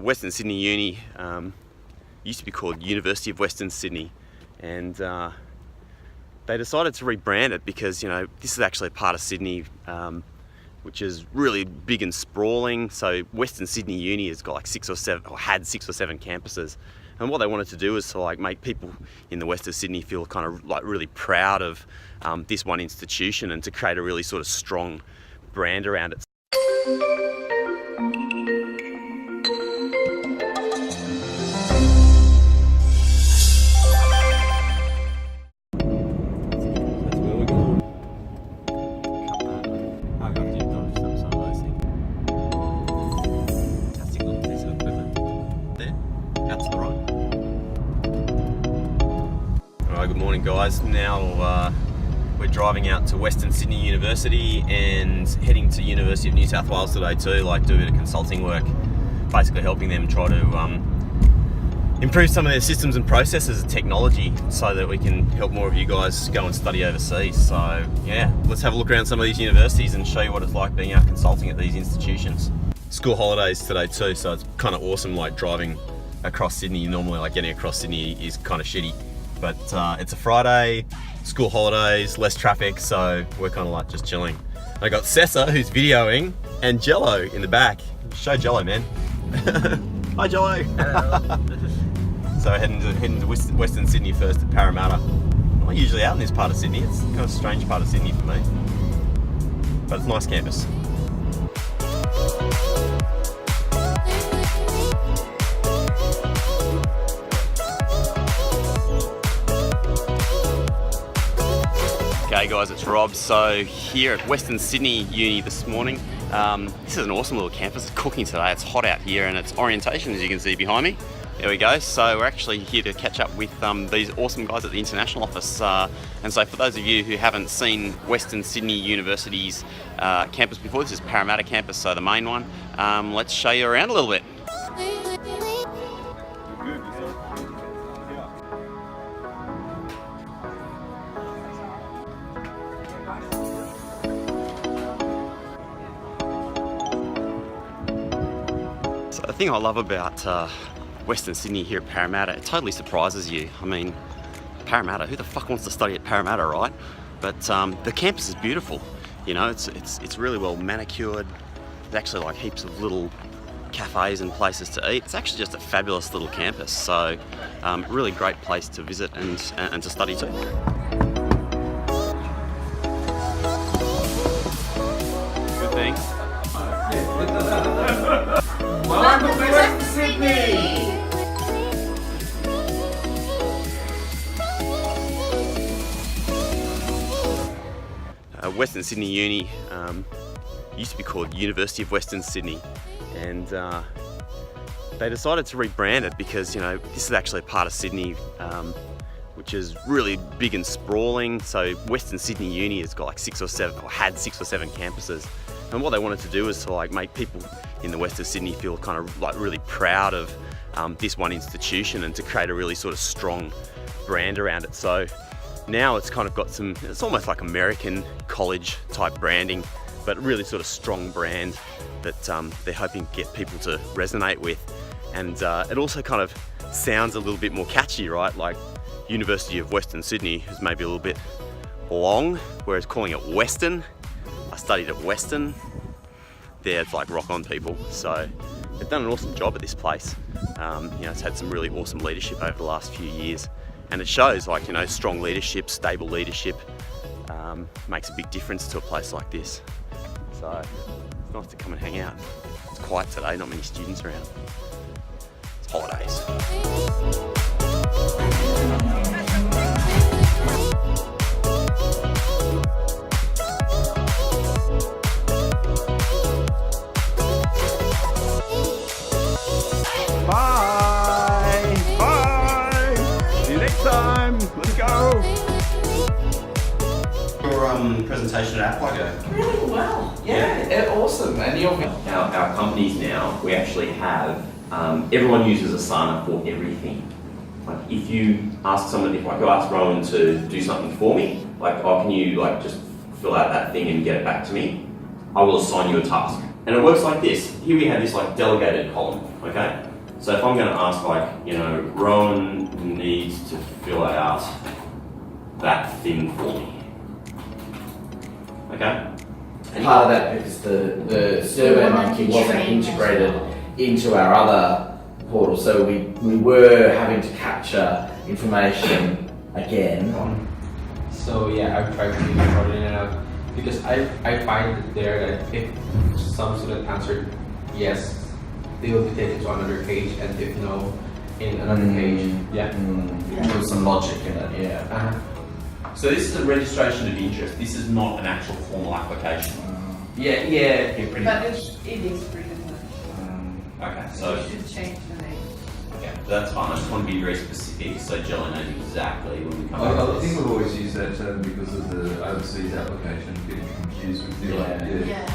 Western Sydney Uni used to be called University of Western Sydney, and they decided to rebrand it because, you know, this is actually a part of Sydney which is really big and sprawling. So Western Sydney Uni has got like 6 or 7, or had 6 or 7 campuses, and what they wanted to do is to like make people in the west of Sydney feel kind of like really proud of this one institution, and to create a really sort of strong brand around it. Good morning, guys. Now we're driving out to Western Sydney University and heading to University of New South Wales today too, like do a bit of consulting work, basically helping them try to improve some of their systems and processes and technology so that we can help more of you guys go and study overseas. So yeah, let's have a look around some of these universities and show you what it's like being out consulting at these institutions. School holidays today too, so it's kind of awesome, like driving across Sydney. Normally like getting across Sydney is kind of shitty, but it's a Friday, school holidays, less traffic, so we're kind of like just chilling. I got Sessa, who's videoing, and Jello in the back. Show Jello, man. Hi, Jello. So heading to Western Sydney first at Parramatta. I'm not usually out in this part of Sydney. It's kind of a strange part of Sydney for me, but it's a nice campus. Hey guys, it's Rob. So here at Western Sydney Uni this morning. This is an awesome little campus. It's cooking today. It's hot out here, and it's orientation, as you can see behind me. There we go. So we're actually here to catch up with these awesome guys at the international office. And so for those of you who haven't seen Western Sydney University's campus before, this is Parramatta campus, so the main one. Let's show you around a little bit. So the thing I love about Western Sydney here at Parramatta, it totally surprises you. I mean, Parramatta, who the fuck wants to study at Parramatta, right? But the campus is beautiful. You know, it's really well manicured. There's actually like heaps of little cafes and places to eat. It's actually just a fabulous little campus. So really great place to visit and to study too. Good thing. Welcome to Western Sydney! Western Sydney Uni used to be called University of Western Sydney, and they decided to rebrand it because, you know, this is actually a part of Sydney which is really big and sprawling. So Western Sydney Uni has got like 6 or 7, or had 6 or 7 campuses, and what they wanted to do is to like make people in the west of Sydney feel kind of like really proud of this one institution, and to create a really sort of strong brand around it. So now it's kind of got some, it's almost like American college type branding, but really sort of strong brand that they're hoping to get people to resonate with. And it also kind of sounds a little bit more catchy, right? Like University of Western Sydney is maybe a little bit long, whereas calling it Western, I studied at Western, there it's like rock on people. So they've done an awesome job at this place. You know, it's had some really awesome leadership over the last few years, and it shows, like, you know, strong leadership, stable leadership makes a big difference to a place like this. So it's nice to come and hang out. It's quiet today, not many students around. It's holidays. Bye! Bye! See you next time! Let's go! Your presentation at Apple. Really well. Yeah, awesome. And you're Our companies now, we actually have, everyone uses Asana for everything. Like if you ask someone, if like I ask Rowan to do something for me, like, oh, can you like just fill out that thing and get it back to me? I will assign you a task. And it works like this. Here we have this like delegated column. Okay? So if I'm going to ask, like, you know, Rowan needs to fill out that thing for me. Okay? Part of that because the SurveyMonkey wasn't integrated into our other portal, so we were having to capture information again. So yeah, I've tried to sort it out because I find it there that if some student answered yes, they will be taken to another page, and if no, in another page. Yeah. There's some logic in it, yeah. So this is a registration of interest. This is not an actual formal application. Yeah, pretty But much. it is pretty much. Okay, So so you should change the name. okay, that's fine. I just want to be very specific so Jello knows exactly when we come back I to think this. we've always used that term because of the overseas application getting confused with the Yeah.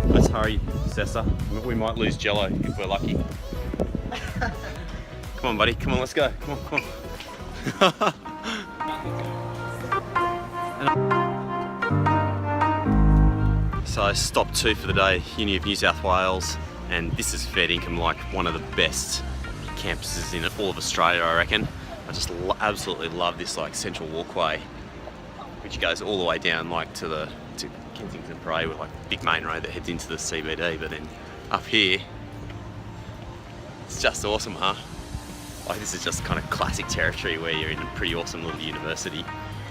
Let's hurry, Sessa. We might lose Jello if we're lucky. Come on, buddy. Come on, let's go. Come on, come on. So stop 2 for the day, Uni of New South Wales, and this is fair income, like one of the best campuses in all of Australia, I reckon. I just absolutely love this like central walkway, which goes all the way down like to Kensington Parade with like a big main road that heads into the CBD. But then up here, it's just awesome, huh? Like this is just kind of classic territory where you're in a pretty awesome little university.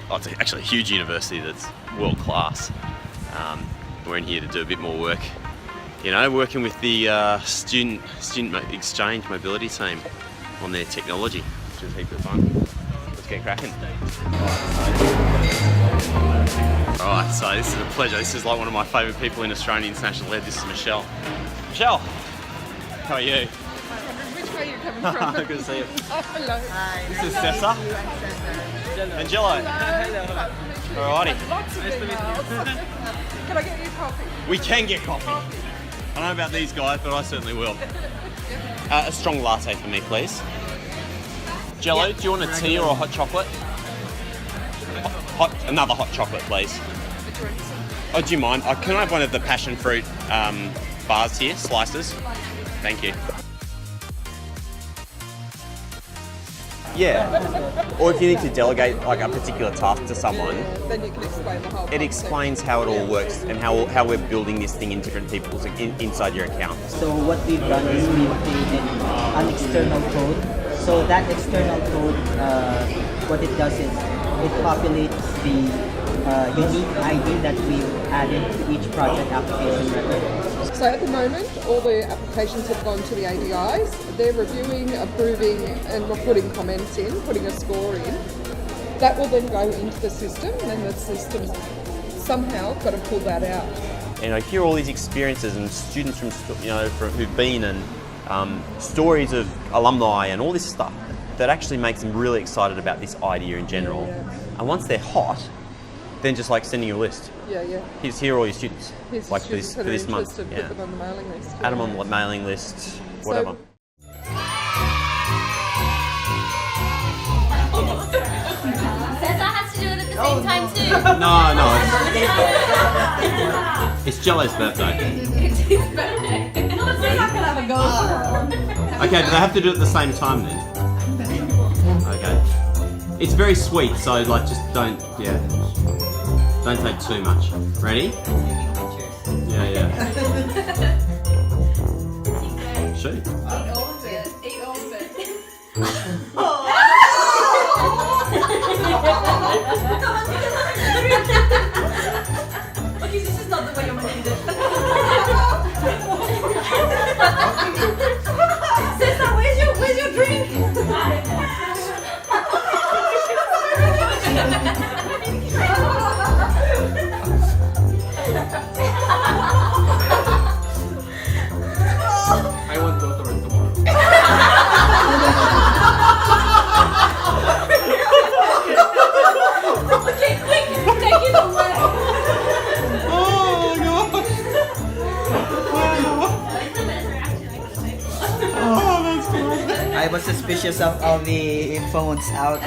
Oh, it's actually a huge university that's world class. We're in here to do a bit more work, you know, working with the student exchange mobility team on their technology, which is a heap of fun. Let's get cracking. Alright, so this is a pleasure. This is like one of my favourite people in Australian International Ed. This is Michelle. Michelle, how are you? Which way are you coming from? Good to see you. Oh, hello. Hi. This is Sessa. And Jello. Hello. Alrighty. Lots of emails. Can I get you coffee? We can get coffee. I don't know about these guys, but I certainly will. A strong latte for me, please. Jello, do you want a tea or a hot chocolate? Another hot chocolate, please. Oh, do you mind? Can I have one of the passion fruit bars here, slices? Thank you. Yeah. Or if you need to delegate like a particular task to someone, Then you can explain the whole it explains how it all works and how we're building this thing in different people's inside your account. So what we've done is we've created an external code. So that external code, what it does is it populates the unique ID that we've added to each project application record. So at the moment, all the applications have gone to the ADIs. They're reviewing, approving, and we're putting comments in, putting a score in. That will then go into the system, and the system somehow got to pull that out. And I hear all these experiences and students from who've been and stories of alumni and all this stuff that actually makes them really excited about this idea in general. Yeah. And once they're hot, then just like sending you a list. Yeah. Here are all your students. Here's Like students for that are this month. interested, Yeah. put them on the mailing list. Add them on the mailing list, whatever. Cesar has to do it at the same time too. No, it's Jello's birthday. It's his birthday. Well, the Cesar can have a go for Okay, but they have to do it at the same time then. Okay. It's very sweet, so like just don't take too much. Ready? Yeah. Shoot. He owns it. Okay, this is not the way I'm gonna do this. Cesar, where's your drink? I want to go to work tomorrow. I was suspicious of all the phones out.